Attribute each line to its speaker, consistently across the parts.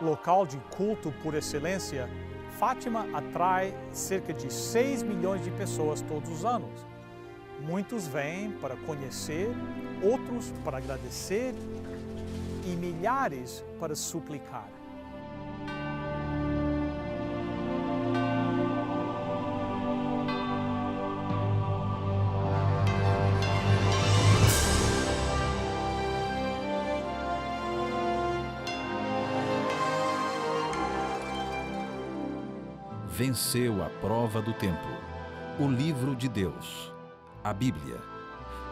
Speaker 1: Local de culto por excelência, Fátima atrai cerca de 6 milhões de pessoas todos os anos. Muitos vêm para conhecer, outros para agradecer e milhares para suplicar.
Speaker 2: Venceu a prova do tempo. O livro de Deus, a Bíblia,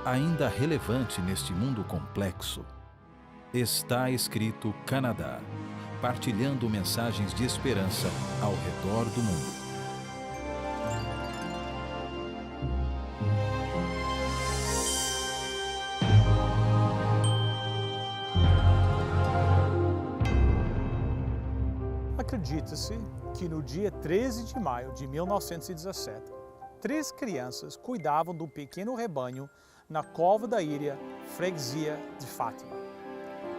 Speaker 2: ainda relevante neste mundo complexo. Está escrito Canadá, partilhando mensagens de esperança ao redor do mundo.
Speaker 1: Acredita-se que no dia 13 de maio de 1917, 3 crianças cuidavam de um pequeno rebanho na cova da ilha Freguesia de Fátima.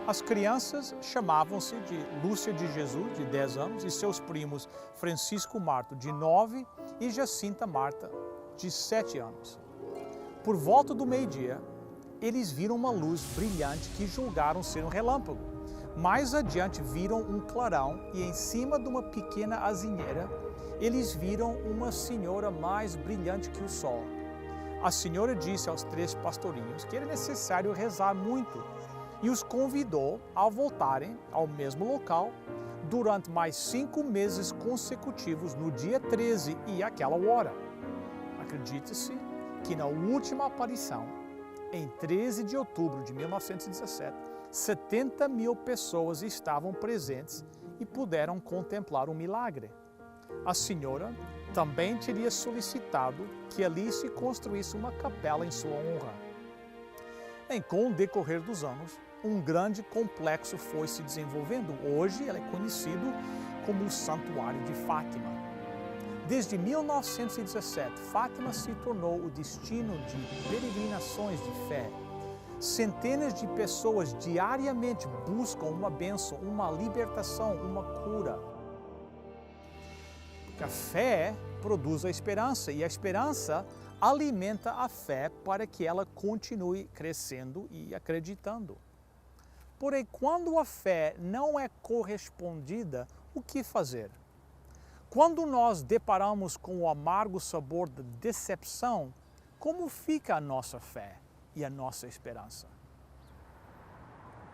Speaker 1: As crianças chamavam-se de Lúcia de Jesus, de 10 anos, e seus primos Francisco Marto, de 9, e Jacinta Marta, de 7 anos. Por volta do meio-dia, eles viram uma luz brilhante que julgaram ser um relâmpago. Mais adiante viram um clarão e em cima de uma pequena azinheira, eles viram uma senhora mais brilhante que o sol. A senhora disse aos 3 pastorinhos que era necessário rezar muito e os convidou a voltarem ao mesmo local durante mais 5 meses consecutivos no dia 13 e àquela hora. Acredita-se que na última aparição, em 13 de outubro de 1917, 70 mil pessoas estavam presentes e puderam contemplar o milagre. A senhora também teria solicitado que ali se construísse uma capela em sua honra. Com o decorrer dos anos, um grande complexo foi se desenvolvendo. Hoje ele é conhecido como o Santuário de Fátima. Desde 1917, Fátima se tornou o destino de peregrinações de fé. Centenas de pessoas diariamente buscam uma bênção, uma libertação, uma cura. Porque a fé produz a esperança e a esperança alimenta a fé para que ela continue crescendo e acreditando. Porém, quando a fé não é correspondida, o que fazer? Quando nós deparamos com o amargo sabor da decepção, como fica a nossa fé e a nossa esperança?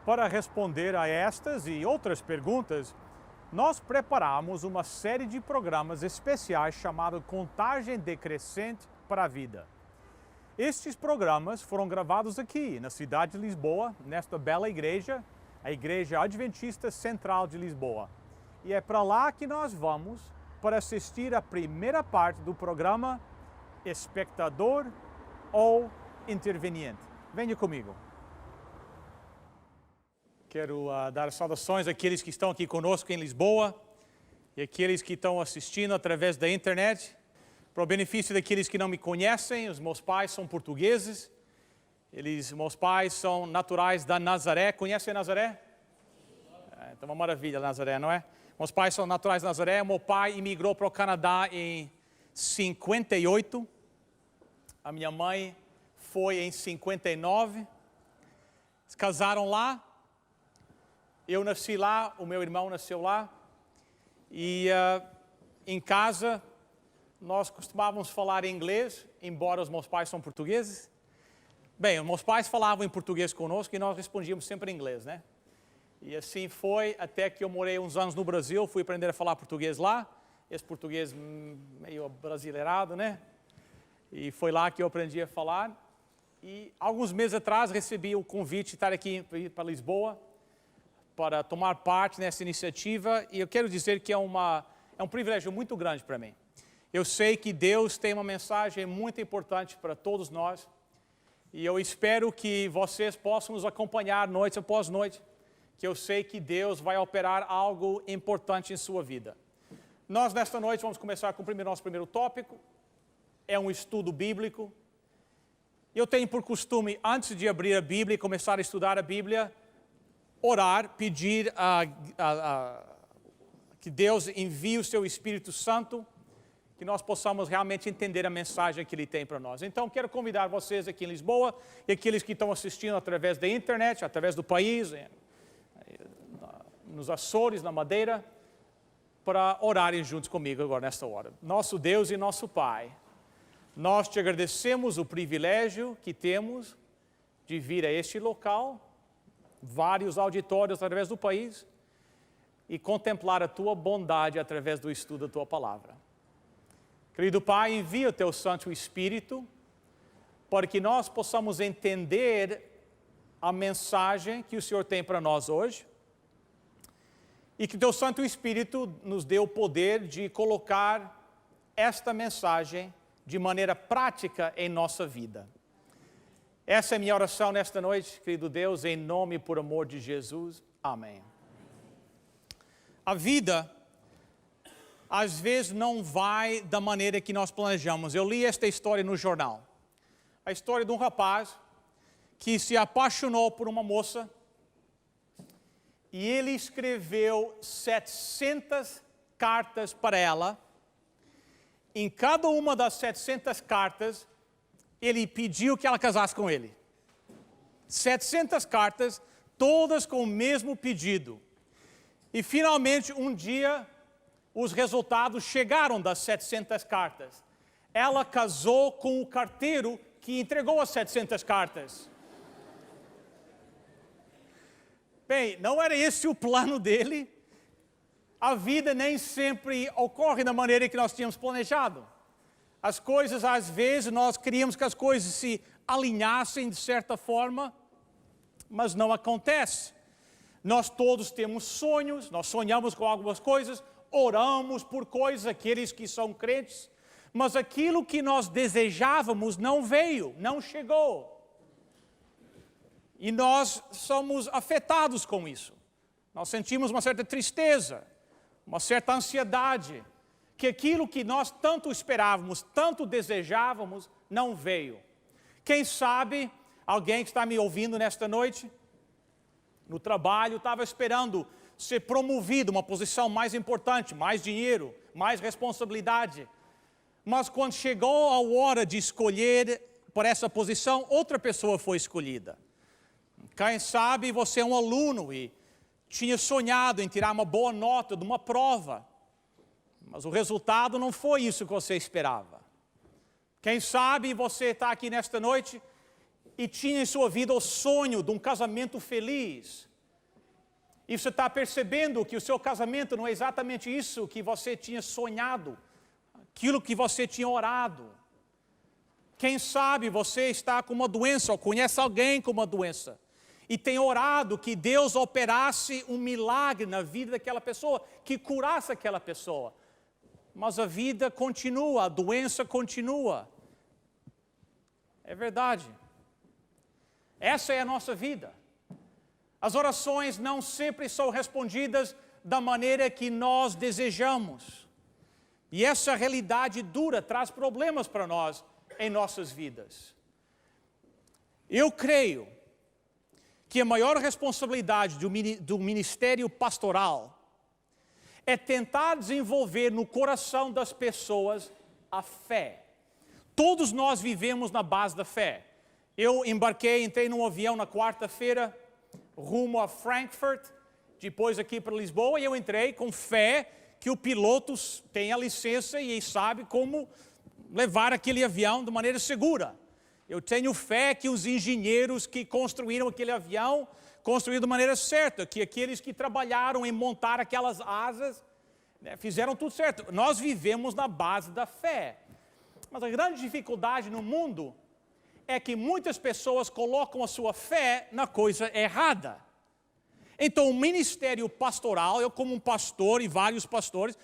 Speaker 1: Para responder a estas e outras perguntas, nós preparamos uma série de programas especiais chamado Contagem Decrescente para a Vida. Estes programas foram gravados aqui, na cidade de Lisboa, nesta bela igreja, a Igreja Adventista Central de Lisboa. E é para lá que nós vamos para assistir à primeira parte do programa Espectador ou Interveniente. Venha comigo. Quero dar saudações àqueles que estão aqui conosco em Lisboa e àqueles que estão assistindo através da internet. Para o benefício daqueles que não me conhecem, os meus pais são portugueses. Meus pais são naturais da Nazaré. Conhecem a Nazaré? Então, uma maravilha, Nazaré, não é? Meus pais são naturais da Nazaré. Meu pai imigrou para o Canadá em 58. A minha mãe foi em 59. Se casaram lá. Eu nasci lá, o meu irmão nasceu lá. E em casa nós costumávamos falar inglês, embora os meus pais são portugueses. Bem, os meus pais falavam em português conosco e nós respondíamos sempre em inglês, né? E assim foi até que eu morei uns anos no Brasil, fui aprender a falar português lá, esse português meio brasileirado, né? E foi lá que eu aprendi a falar. E alguns meses atrás recebi o convite de estar aqui para Lisboa para tomar parte nessa iniciativa e eu quero dizer que é um privilégio muito grande para mim. Eu sei que Deus tem uma mensagem muito importante para todos nós e eu espero que vocês possam nos acompanhar noite após noite, que eu sei que Deus vai operar algo importante em sua vida. Nós, nesta noite, vamos começar com o nosso primeiro tópico. É um estudo bíblico. Eu tenho por costume, antes de abrir a Bíblia e começar a estudar a Bíblia, orar, pedir que Deus envie o seu Espírito Santo, que nós possamos realmente entender a mensagem que Ele tem para nós. Então, quero convidar vocês aqui em Lisboa e aqueles que estão assistindo através da internet, através do país, nos Açores, na Madeira, para orarem juntos comigo agora nesta hora. Nosso Deus e nosso Pai, nós te agradecemos o privilégio que temos de vir a este local, vários auditórios através do país, e contemplar a tua bondade através do estudo da tua palavra. Querido Pai, envia o teu Santo Espírito para que nós possamos entender a mensagem que o Senhor tem para nós hoje e que o teu Santo Espírito nos dê o poder de colocar esta mensagem de maneira prática em nossa vida. Essa é a minha oração nesta noite, querido Deus, em nome e por amor de Jesus. Amém. A vida, às vezes, não vai da maneira que nós planejamos. Eu li esta história no jornal. A história de um rapaz que se apaixonou por uma moça e ele escreveu 700 cartas para ela. Em cada uma das 700 cartas, ele pediu que ela casasse com ele. 700 cartas, todas com o mesmo pedido. E finalmente, um dia, os resultados chegaram das 700 cartas. Ela casou com o carteiro que entregou as 700 cartas. Bem, não era esse o plano dele. A vida nem sempre ocorre da maneira que nós tínhamos planejado. As coisas, às vezes, nós queríamos que as coisas se alinhassem de certa forma, mas não acontece. Nós todos temos sonhos, nós sonhamos com algumas coisas, oramos por coisas, aqueles que são crentes, mas aquilo que nós desejávamos não veio, não chegou. E nós somos afetados com isso. Nós sentimos uma certa tristeza, uma certa ansiedade, que aquilo que nós tanto esperávamos, tanto desejávamos, não veio. Quem sabe, alguém que está me ouvindo nesta noite, no trabalho, estava esperando ser promovido, uma posição mais importante, mais dinheiro, mais responsabilidade. Mas quando chegou a hora de escolher por essa posição, outra pessoa foi escolhida. Quem sabe você é um aluno e tinha sonhado em tirar uma boa nota de uma prova, mas o resultado não foi isso que você esperava. Quem sabe você está aqui nesta noite e tinha em sua vida o sonho de um casamento feliz. E você está percebendo que o seu casamento não é exatamente isso que você tinha sonhado, aquilo que você tinha orado. Quem sabe você está com uma doença ou conhece alguém com uma doença e tem orado que Deus operasse um milagre na vida daquela pessoa, que curasse aquela pessoa. Mas a vida continua, a doença continua. É verdade. Essa é a nossa vida. As orações não sempre são respondidas da maneira que nós desejamos. E essa realidade dura traz problemas para nós em nossas vidas. Eu creio que a maior responsabilidade do ministério pastoral é tentar desenvolver no coração das pessoas a fé. Todos nós vivemos na base da fé. Eu entrei num avião na quarta-feira, rumo a Frankfurt, depois aqui para Lisboa, e eu entrei com fé que o piloto tem a licença e sabe como levar aquele avião de maneira segura. Eu tenho fé que os engenheiros que construíram aquele avião construíram de maneira certa, que aqueles que trabalharam em montar aquelas asas, fizeram tudo certo. Nós vivemos na base da fé. Mas a grande dificuldade no mundo é que muitas pessoas colocam a sua fé na coisa errada. Então, o ministério pastoral, eu como um pastor e vários pastores,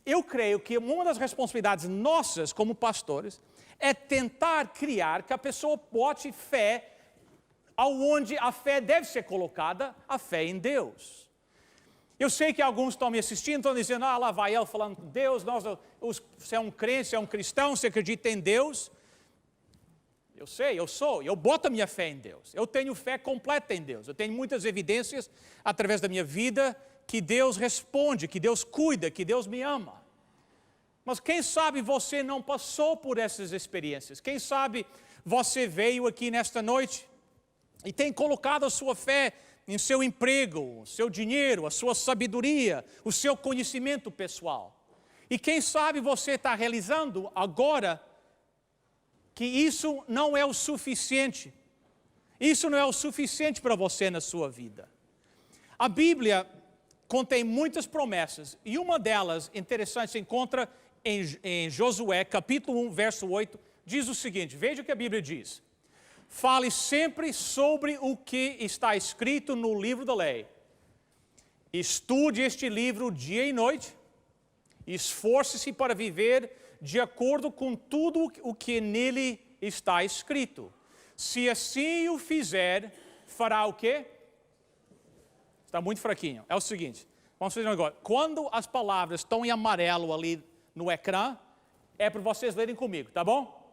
Speaker 1: eu creio que uma das responsabilidades nossas como pastores é tentar criar que a pessoa bote fé aonde a fé deve ser colocada, a fé em Deus. Eu sei que alguns estão me assistindo, estão dizendo, lá vai ele falando com Deus, você é um crente, você é um cristão, você acredita em Deus. Eu sei, eu boto a minha fé em Deus. Eu tenho fé completa em Deus. Eu tenho muitas evidências através da minha vida que Deus responde, que Deus cuida, que Deus me ama. Mas quem sabe você não passou por essas experiências? Quem sabe você veio aqui nesta noite e tem colocado a sua fé em seu emprego, seu dinheiro, a sua sabedoria, o seu conhecimento pessoal. E quem sabe você está realizando agora que isso não é o suficiente. Isso não é o suficiente para você na sua vida. A Bíblia contém muitas promessas e uma delas, interessante, se encontra em Josué, capítulo 1, verso 8, diz o seguinte, veja o que a Bíblia diz. Fale sempre sobre o que está escrito no livro da lei. Estude este livro dia e noite. Esforce-se para viver de acordo com tudo o que nele está escrito. Se assim o fizer, fará o quê? Está muito fraquinho. É o seguinte, vamos fazer um negócio. Quando as palavras estão em amarelo ali no ecrã, é para vocês lerem comigo, tá bom?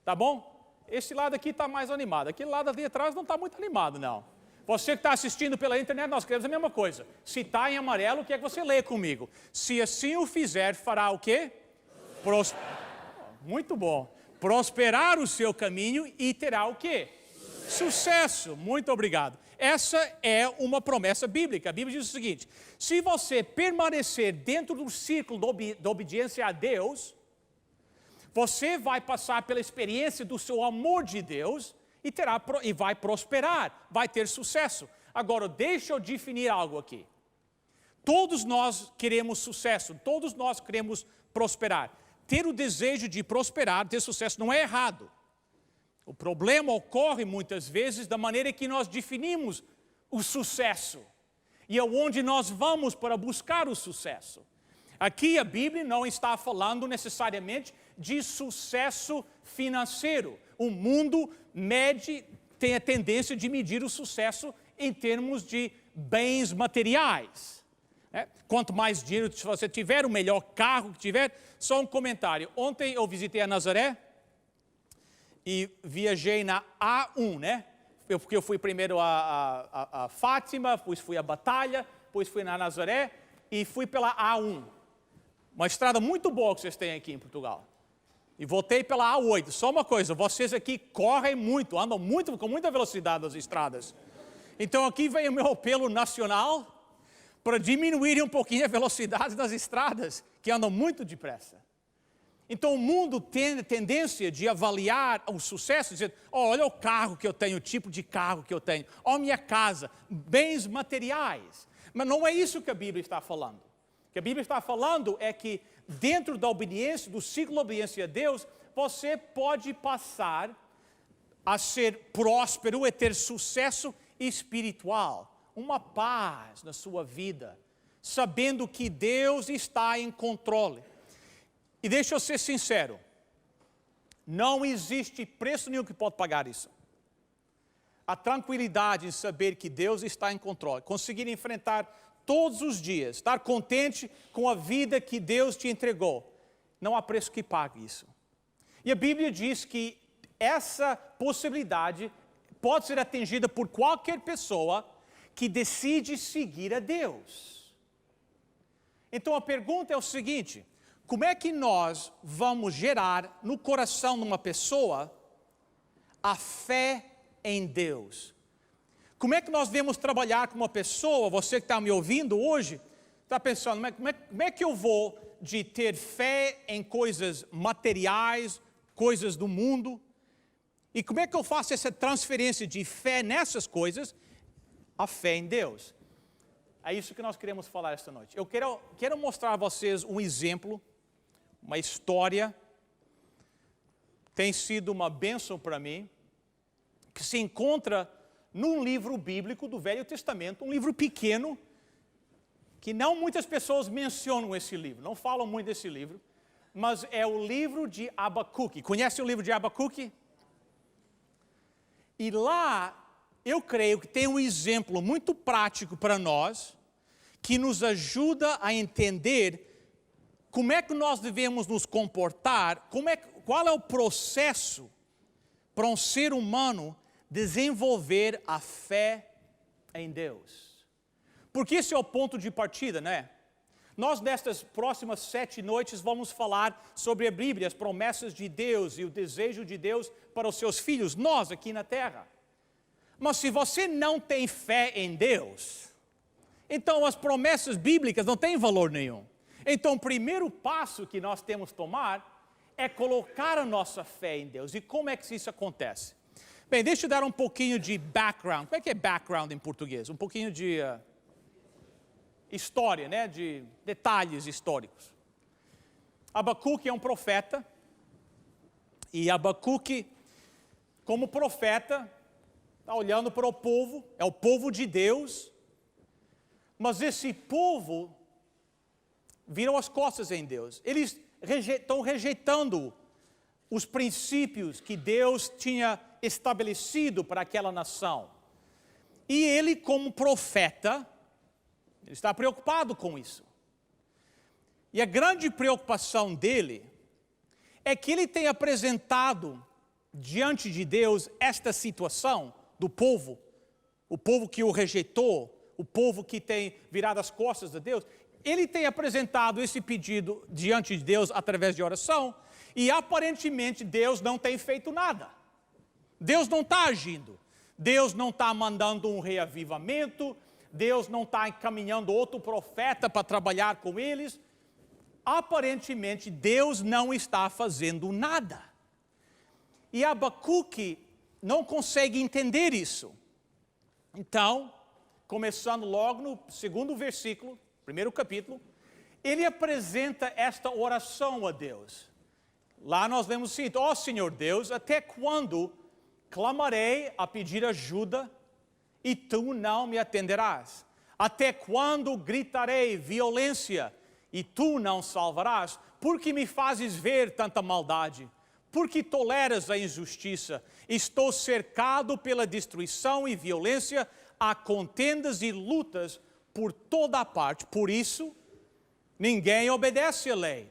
Speaker 1: Tá bom? Esse lado aqui está mais animado. Aquele lado ali atrás não está muito animado, não. Você que está assistindo pela internet, nós queremos a mesma coisa. Se está em amarelo, o que é que você lê comigo? Se assim o fizer, fará o quê? Muito bom. Prosperar o seu caminho e terá o quê? Sucesso. Muito obrigado. Essa é uma promessa bíblica. A Bíblia diz o seguinte, se você permanecer dentro do círculo da obediência a Deus, você vai passar pela experiência do seu amor de Deus e vai prosperar, vai ter sucesso. Agora, deixa eu definir algo aqui. Todos nós queremos sucesso, todos nós queremos prosperar. Ter o desejo de prosperar, ter sucesso, não é errado. O problema ocorre muitas vezes da maneira que nós definimos o sucesso e aonde nós vamos para buscar o sucesso. Aqui a Bíblia não está falando necessariamente de sucesso financeiro. O mundo tem a tendência de medir o sucesso em termos de bens materiais. Quanto mais dinheiro você tiver, o melhor carro que tiver. Só um comentário. Ontem eu visitei a Nazaré e viajei na A1, né? Porque eu fui primeiro a Fátima, depois fui a Batalha, depois fui na Nazaré e fui pela A1. Uma estrada muito boa que vocês têm aqui em Portugal. E voltei pela A8. Só uma coisa, vocês aqui correm muito, andam muito, com muita velocidade nas estradas. Então aqui vem o meu apelo nacional para diminuir um pouquinho a velocidade das estradas, que andam muito depressa. Então o mundo tem a tendência de avaliar o sucesso, dizendo, olha o carro que eu tenho, o tipo de carro que eu tenho, olha a minha casa, bens materiais. Mas não é isso que a Bíblia está falando. O que a Bíblia está falando é que dentro da obediência, do ciclo de obediência a Deus, você pode passar a ser próspero e ter sucesso espiritual, uma paz na sua vida, sabendo que Deus está em controle. E deixa eu ser sincero, não existe preço nenhum que pode pagar isso. A tranquilidade em saber que Deus está em controle, conseguir enfrentar todos os dias, estar contente com a vida que Deus te entregou, não há preço que pague isso. E a Bíblia diz que essa possibilidade pode ser atingida por qualquer pessoa que decide seguir a Deus. Então a pergunta é o seguinte, como é que nós vamos gerar no coração de uma pessoa a fé em Deus? Como é que nós devemos trabalhar com uma pessoa, você que está me ouvindo hoje, está pensando, como é que eu vou de ter fé em coisas materiais, coisas do mundo, e como é que eu faço essa transferência de fé nessas coisas, a fé em Deus? É isso que nós queremos falar esta noite. Eu quero mostrar a vocês um exemplo, uma história, tem sido uma bênção para mim, que se encontra num livro bíblico do Velho Testamento, um livro pequeno, que não muitas pessoas mencionam esse livro, não falam muito desse livro, mas é o livro de Abacuque. Conhece o livro de Abacuque? E lá, eu creio que tem um exemplo muito prático para nós, que nos ajuda a entender como é que nós devemos nos comportar, qual é o processo para um ser humano desenvolver a fé em Deus. Porque esse é o ponto de partida, né? Nós, nestas próximas 7 noites, vamos falar sobre a Bíblia, as promessas de Deus e o desejo de Deus para os seus filhos, nós aqui na terra. Mas se você não tem fé em Deus, então as promessas bíblicas não têm valor nenhum. Então o primeiro passo que nós temos que tomar é colocar a nossa fé em Deus. E como é que isso acontece? Bem, deixa eu dar um pouquinho de background. Como é que é background em português? Um pouquinho de história, né? De detalhes históricos. Abacuque é um profeta. E Abacuque, como profeta, está olhando para o povo. É o povo de Deus. Mas esse povo viram as costas em Deus. Eles estão rejeitando os princípios que Deus tinha estabelecido para aquela nação. E ele, como profeta, ele está preocupado com isso. E a grande preocupação dele é que ele tem apresentado diante de Deus esta situação do povo, o povo que o rejeitou, o povo que tem virado as costas a Deus. Ele tem apresentado esse pedido diante de Deus através de oração e aparentemente Deus não tem feito nada. Deus não está agindo. Deus não está mandando um reavivamento. Deus não está encaminhando outro profeta para trabalhar com eles. Aparentemente Deus não está fazendo nada. E Abacuque não consegue entender isso. Então, começando logo no segundo versículo, primeiro capítulo, ele apresenta esta oração a Deus. Lá nós vemos o seguinte: ó Senhor Deus, até quando clamarei a pedir ajuda e tu não me atenderás? Até quando gritarei violência e tu não salvarás? Por que me fazes ver tanta maldade? Por que toleras a injustiça? Estou cercado pela destruição e violência, há contendas e lutas por toda a parte. Por isso, ninguém obedece à lei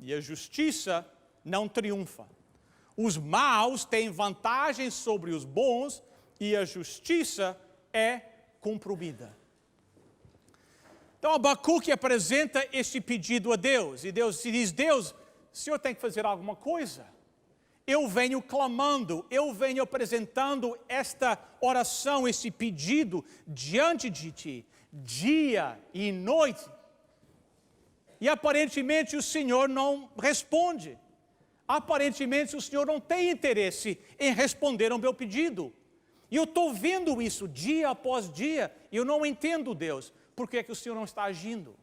Speaker 1: e a justiça não triunfa. Os maus têm vantagem sobre os bons e a justiça é cumprida. Então Abacuque apresenta este pedido a Deus e Deus diz: Deus, o Senhor tem que fazer alguma coisa. Eu venho clamando, eu venho apresentando esta oração, esse pedido diante de ti, dia e noite. E aparentemente o Senhor não responde. Aparentemente o Senhor não tem interesse em responder ao meu pedido. E eu estou vendo isso dia após dia e eu não entendo, Deus, por que é que o Senhor não está agindo.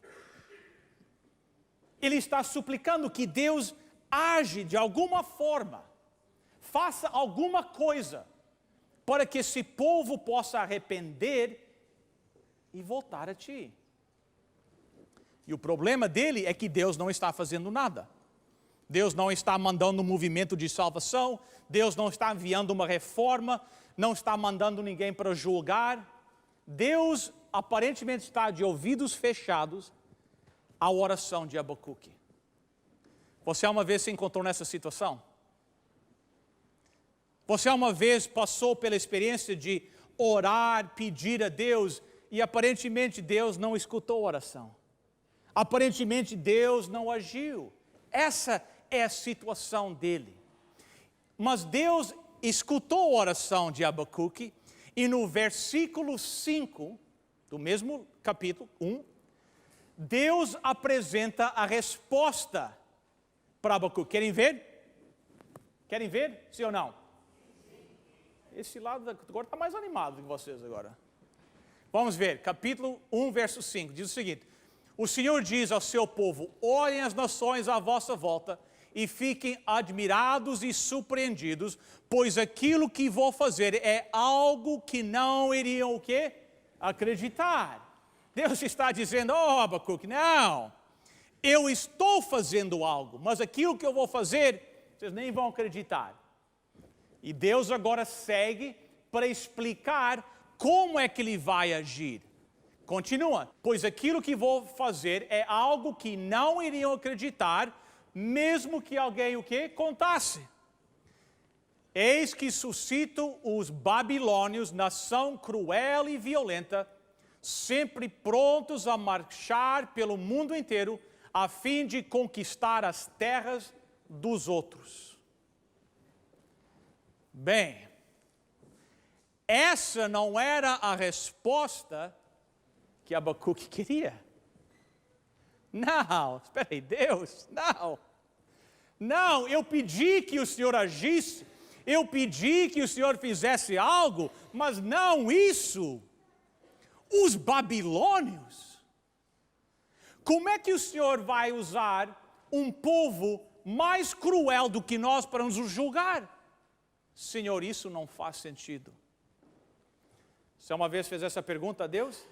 Speaker 1: Ele está suplicando que Deus age de alguma forma, faça alguma coisa para que esse povo possa arrepender e voltar a ti. E o problema dele é que Deus não está fazendo nada. Deus não está mandando um movimento de salvação, Deus não está enviando uma reforma, não está mandando ninguém para julgar. Deus aparentemente está de ouvidos fechados à oração de Abacuque. Você uma vez se encontrou nessa situação? Você uma vez passou pela experiência de orar, pedir a Deus e aparentemente Deus não escutou a oração? Aparentemente Deus não agiu. Essa é a situação dele. Mas Deus escutou a oração de Abacuque e no versículo 5 do mesmo capítulo 1, Deus apresenta a resposta para Abacuque. Querem ver? Querem ver? Sim ou não? Esse lado agora está mais animado que vocês agora. Vamos ver, capítulo 1, verso 5, diz o seguinte: o Senhor diz ao seu povo: olhem as nações à vossa volta e fiquem admirados e surpreendidos, pois aquilo que vou fazer é algo que não iriam o quê? Acreditar. Deus está dizendo: oh Abacuque, não, eu estou fazendo algo, mas aquilo que eu vou fazer, vocês nem vão acreditar. E Deus agora segue para explicar como é que ele vai agir. Continua: pois aquilo que vou fazer é algo que não iriam acreditar, mesmo que alguém o quê? Contasse. Eis que suscito os babilônios, nação cruel e violenta, sempre prontos a marchar pelo mundo inteiro a fim de conquistar as terras dos outros. Bem, essa não era a resposta que Abacuque queria. Não, espera aí, Deus, não. Não, eu pedi que o Senhor agisse, eu pedi que o Senhor fizesse algo, mas não isso. Os babilônios. Como é que o Senhor vai usar um povo mais cruel do que nós para nos julgar? Senhor, isso não faz sentido. Você uma vez fez essa pergunta a Deus?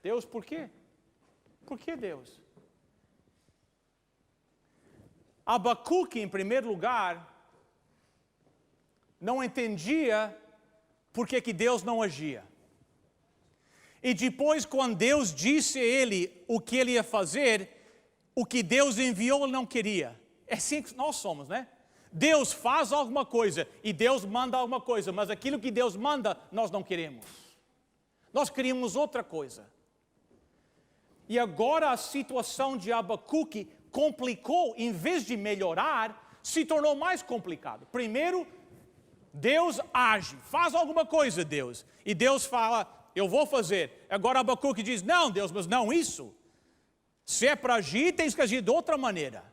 Speaker 1: Deus, por quê? Por que Deus? Abacuque, em primeiro lugar, não entendia por que Deus não agia. E depois, quando Deus disse a ele o que ele ia fazer, o que Deus enviou ele não queria. É assim que nós somos, né? Deus faz alguma coisa e Deus manda alguma coisa, mas aquilo que Deus manda, nós não queremos. Nós queríamos outra coisa. E agora a situação de Abacuque complicou, em vez de melhorar, se tornou mais complicado. Primeiro, Deus age, faz alguma coisa, Deus. E Deus fala, eu vou fazer. Agora Abacuque diz, não, Deus, mas não isso. Se é para agir, tens que agir de outra maneira.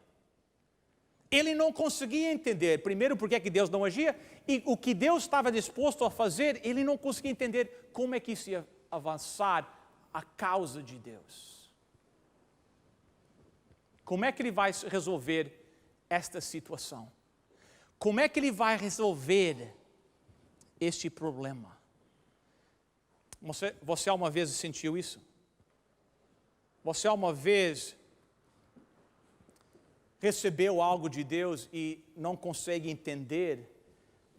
Speaker 1: Ele não conseguia entender, primeiro, por que Deus não agia, e o que Deus estava disposto a fazer, ele não conseguia entender como é que isso ia avançar a causa de Deus. Como é que ele vai resolver esta situação? Como é que ele vai resolver este problema? Você alguma vez sentiu isso? Você alguma vez recebeu algo de Deus e não consegue entender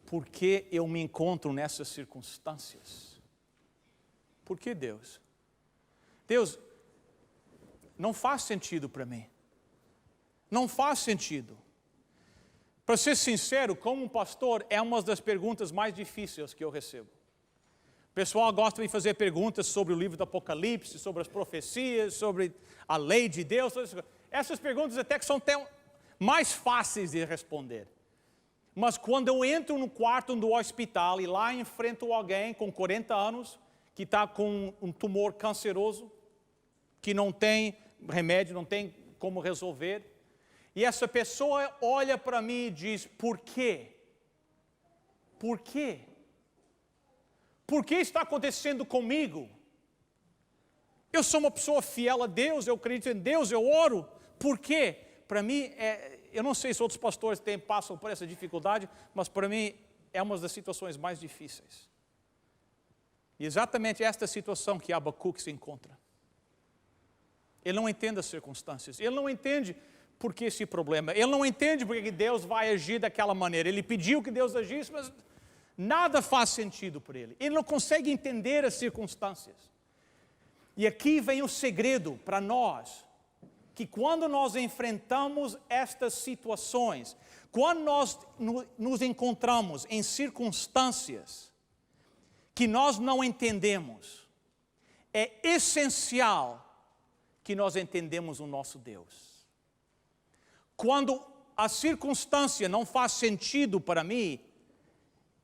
Speaker 1: por que eu me encontro nessas circunstâncias? Por que Deus? Deus, não faz sentido para mim. Não faz sentido. Para ser sincero, como um pastor, é uma das perguntas mais difíceis que eu recebo. O pessoal gosta de fazer perguntas sobre o livro do Apocalipse, sobre as profecias, sobre a lei de Deus. Essas perguntas até que são mais fáceis de responder. Mas quando eu entro no quarto do hospital e lá enfrento alguém com 40 anos, que está com um tumor canceroso, que não tem remédio, não tem como resolver, e essa pessoa olha para mim e diz, por quê? Por quê? Por que está acontecendo comigo? Eu sou uma pessoa fiel a Deus, eu acredito em Deus, eu oro. Por quê? Para mim, eu não sei se outros pastores passam por essa dificuldade, mas para mim é uma das situações mais difíceis. E exatamente esta situação que Abacuque se encontra. Ele não entende as circunstâncias, ele não entende por que esse problema, ele não entende por que Deus vai agir daquela maneira. Ele pediu que Deus agisse, mas nada faz sentido para ele. Ele não consegue entender as circunstâncias. E aqui vem o segredo para nós, que quando nós enfrentamos estas situações, quando nós nos encontramos em circunstâncias que nós não entendemos, é essencial que nós entendemos o nosso Deus. Quando a circunstância não faz sentido para mim,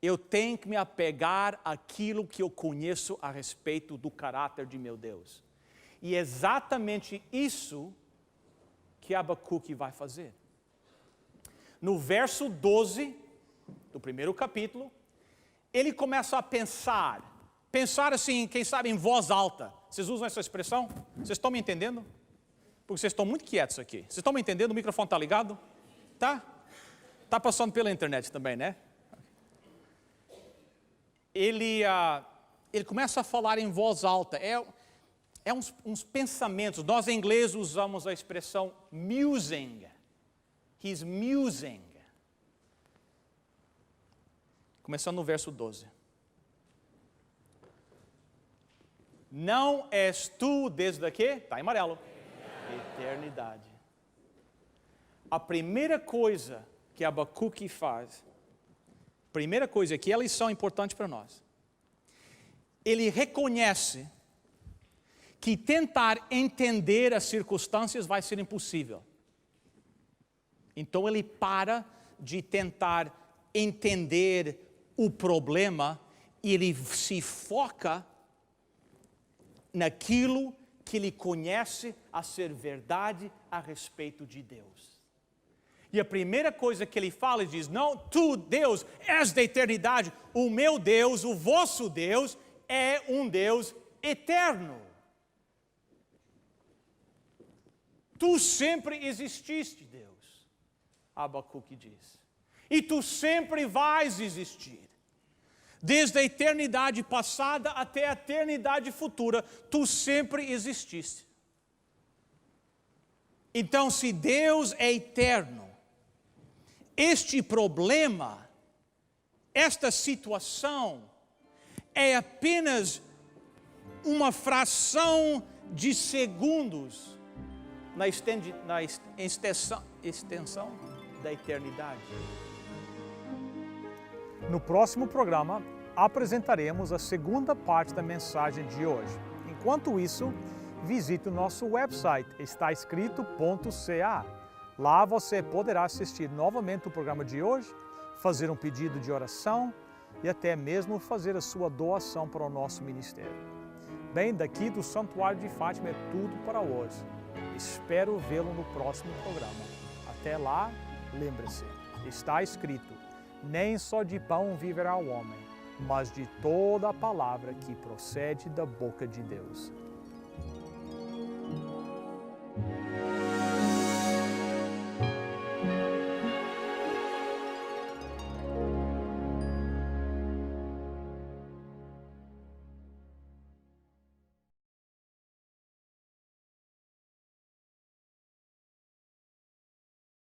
Speaker 1: eu tenho que me apegar àquilo que eu conheço a respeito do caráter de meu Deus. E é exatamente isso que Abacuque vai fazer. No verso 12 do primeiro capítulo, ele começa a pensar assim, quem sabe em voz alta. Vocês usam essa expressão? Vocês estão me entendendo? Porque vocês estão muito quietos aqui. Vocês estão me entendendo? O microfone está ligado? Tá? Está passando pela internet também, né? Ele começa a falar em voz alta. É uns pensamentos. Nós em inglês usamos a expressão musing. He's musing. Começando no verso 12. Não és tu desde aqui? Está em amarelo. Eternidade. A primeira coisa que Abacuque faz, primeira coisa, que é a lição importante para nós, ele reconhece que tentar entender as circunstâncias vai ser impossível. Então ele para de tentar entender o problema e ele se foca naquilo que ele conhece a ser verdade a respeito de Deus. E a primeira coisa que ele fala, ele diz, não, tu, Deus, és da eternidade. O meu Deus, o vosso Deus, é um Deus eterno. Tu sempre exististe, Deus, Abacuque diz. E tu sempre vais existir. Desde a eternidade passada até a eternidade futura, tu sempre exististe. Então, se Deus é eterno, este problema, esta situação, é apenas uma fração de segundos na extensão da eternidade.
Speaker 3: No próximo programa, apresentaremos a segunda parte da mensagem de hoje. Enquanto isso, visite o nosso website, estaescrito.ca. Lá você poderá assistir novamente o programa de hoje, fazer um pedido de oração e até mesmo fazer a sua doação para o nosso ministério. Bem, daqui do Santuário de Fátima é tudo para hoje. Espero vê-lo no próximo programa. Até lá, lembre-se, está escrito, nem só de pão viverá o homem, mas de toda a palavra que procede da boca de Deus.